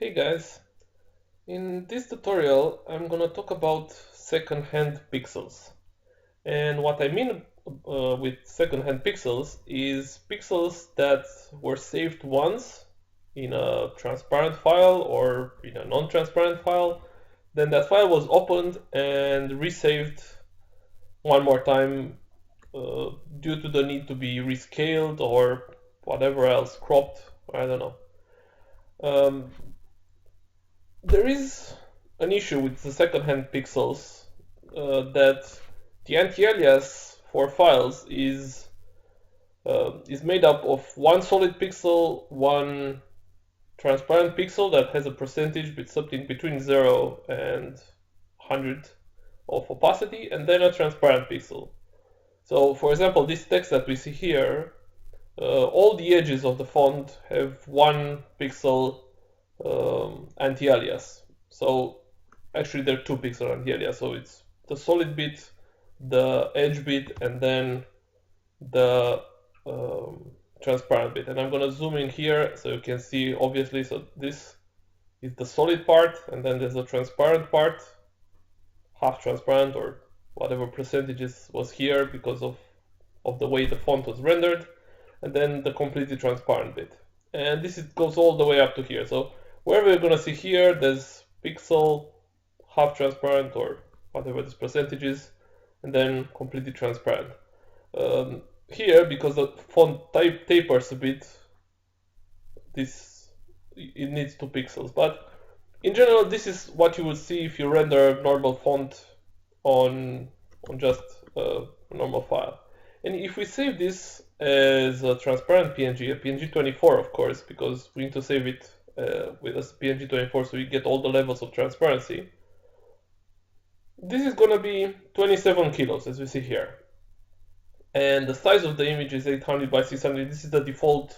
Hey guys, in this tutorial I'm gonna talk about second-hand pixels. And what I mean with second-hand pixels is pixels that were saved once in a transparent file or in a non-transparent file. Then that file was opened and resaved one more time due to the need to be rescaled or whatever else, cropped, I don't know. There is an issue with the second-hand pixels that the anti-alias for files is made up of one solid pixel, one transparent pixel that has a percentage with something between 0 and 100 of opacity, and then a transparent pixel. So, for example, this text that we see here, all the edges of the font have one pixel anti-alias. So actually there are two pixel anti-alias. So it's the solid bit, the edge bit, and then the transparent bit. And I'm gonna zoom in here so you can see obviously. So this is the solid part, and then there's the transparent part, half transparent or whatever percentages was here because of the way the font was rendered, and then the completely transparent bit. And this goes all the way up to here. So wherever you're gonna see here, there's pixel, half transparent or whatever this percentage is, and then completely transparent. Here, because the font type tapers a bit, it needs 2 pixels. But in general, this is what you will see if you render normal font on just a normal file. And if we save this as a transparent PNG, a PNG24 of course, because we need to save it with a PNG24 so we get all the levels of transparency, this is gonna be 27 kilos as we see here. And the size of the image is 800 by 600. This is the default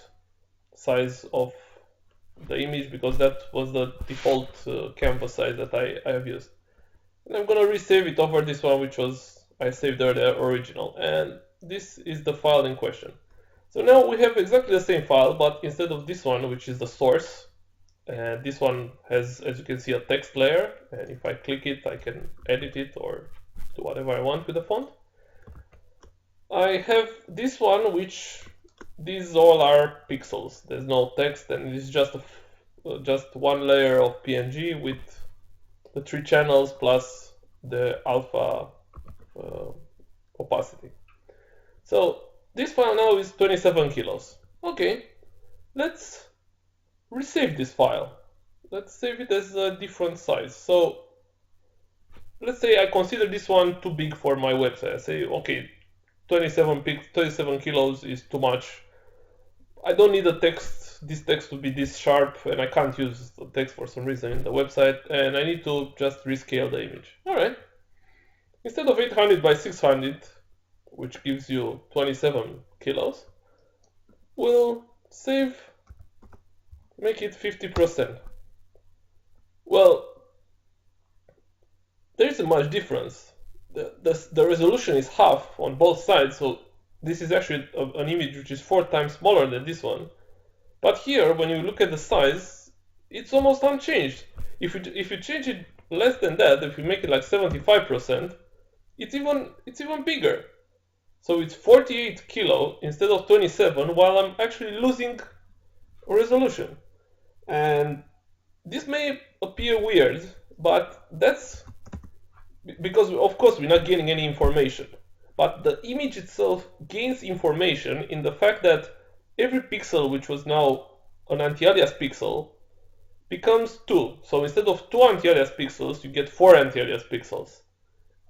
size of the image because that was the default canvas size that I have used. And I'm gonna resave it over this one, which was I saved earlier, original. And this is the file in question. So now we have exactly the same file, but instead of this one, which is the source, and this one has, as you can see, a text layer. And if I click it, I can edit it or do whatever I want with the font. I have this one, which these all are pixels. There's no text, and it's just one layer of PNG with the 3 channels plus the alpha opacity. So this file now is 27 kilos. Okay, let's resave this file. Let's save it as a different size. So let's say I consider this one too big for my website. I say, okay, 27 kilos is too much. I don't need this text to be this sharp, and I can't use the text for some reason in the website, and I need to just rescale the image. Alright. Instead of 800 by 600, which gives you 27 kilos, we'll make it 50%. Well, there isn't much difference. The resolution is half on both sides, so this is actually an image which is 4 times smaller than this one. But here, when you look at the size, it's almost unchanged. If you change it less than that, if you make it like 75%, it's even bigger. So it's 48 kilo instead of 27, while I'm actually losing resolution. And this may appear weird, but that's because of course we're not getting any information. But the image itself gains information in the fact that every pixel, which was now an anti-alias pixel, becomes 2. So instead of 2 anti-alias pixels, you get 4 anti-alias pixels.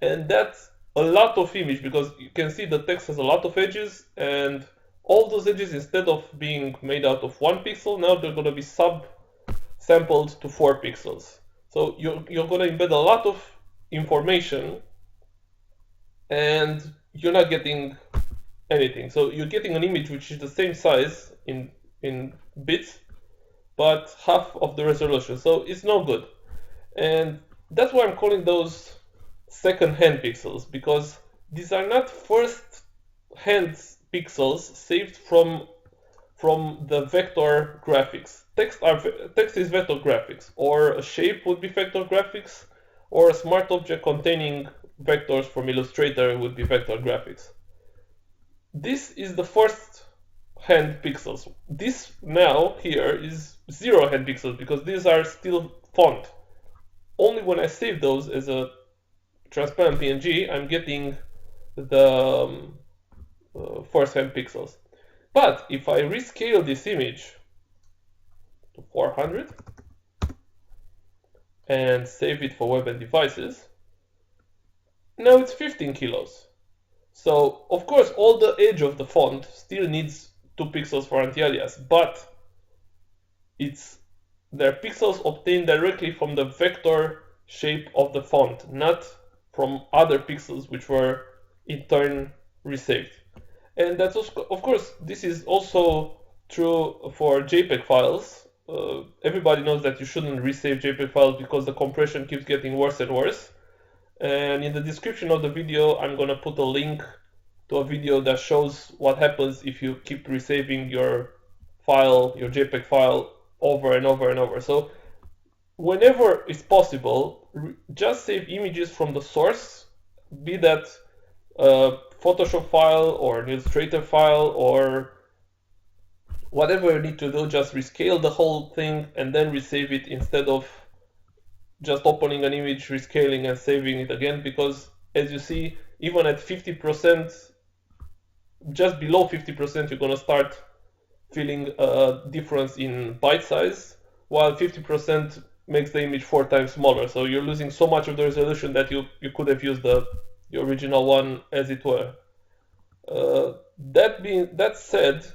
And that's a lot of image because you can see the text has a lot of edges, and all those edges, instead of being made out of 1 pixel, now they're going to be sub-sampled to 4 pixels. So you're going to embed a lot of information and you're not getting anything. So you're getting an image which is the same size in bits, but half of the resolution. So it's no good. And that's why I'm calling those second-hand pixels, because these are not first-hand pixels saved from from the vector graphics. Text is vector graphics, or a shape would be vector graphics, or a smart object containing vectors from Illustrator would be vector graphics. This is the first hand pixels. This now here is 0 hand pixels because these are still font. Only when I save those as a transparent PNG, I'm getting the first hand pixels. But if I rescale this image to 400 and save it for web and devices, now it's 15 kilos. So of course all the edge of the font still needs 2 pixels for anti-alias, but they're pixels obtained directly from the vector shape of the font, not from other pixels which were in turn resaved. And that's also, of course, this is also true for JPEG files. Everybody knows that you shouldn't resave JPEG files because the compression keeps getting worse and worse. And in the description of the video, I'm going to put a link to a video that shows what happens if you keep resaving your file, your JPEG file, over and over and over. So whenever it's possible, just save images from the source, be that a Photoshop file or an Illustrator file or whatever you need to do. Just rescale the whole thing and then resave it instead of just opening an image, rescaling and saving it again, because as you see, even at 50%, just below 50%, you're going to start feeling a difference in byte size, while 50% makes the image 4 times smaller. So you're losing so much of the resolution that you could have used the original one as it were. That said,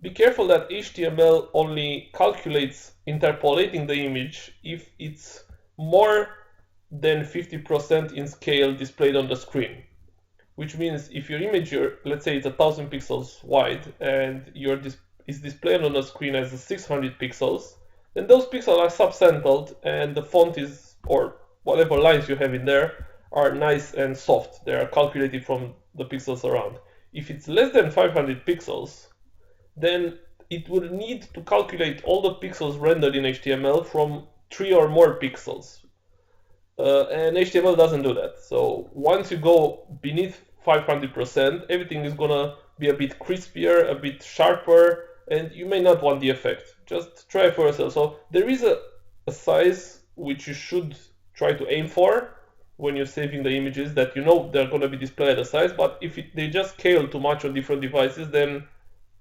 be careful that HTML only calculates interpolating the image if it's more than 50% in scale displayed on the screen. Which means if your image, let's say it's 1000 pixels wide and is displayed on the screen as 600 pixels, then those pixels are subsampled and the font is, or whatever lines you have in there, are nice and soft. They are calculated from the pixels around. If it's less than 500 pixels, then it will need to calculate all the pixels rendered in HTML from 3 or more pixels. And HTML doesn't do that. So once you go beneath 500%, everything is gonna be a bit crispier, a bit sharper, and you may not want the effect. Just try for yourself. So there is a size which you should try to aim for when you're saving the images, that you know they're going to be displayed at a size, but if they just scale too much on different devices, then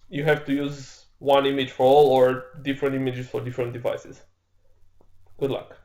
you have to use one image for all or different images for different devices. Good luck.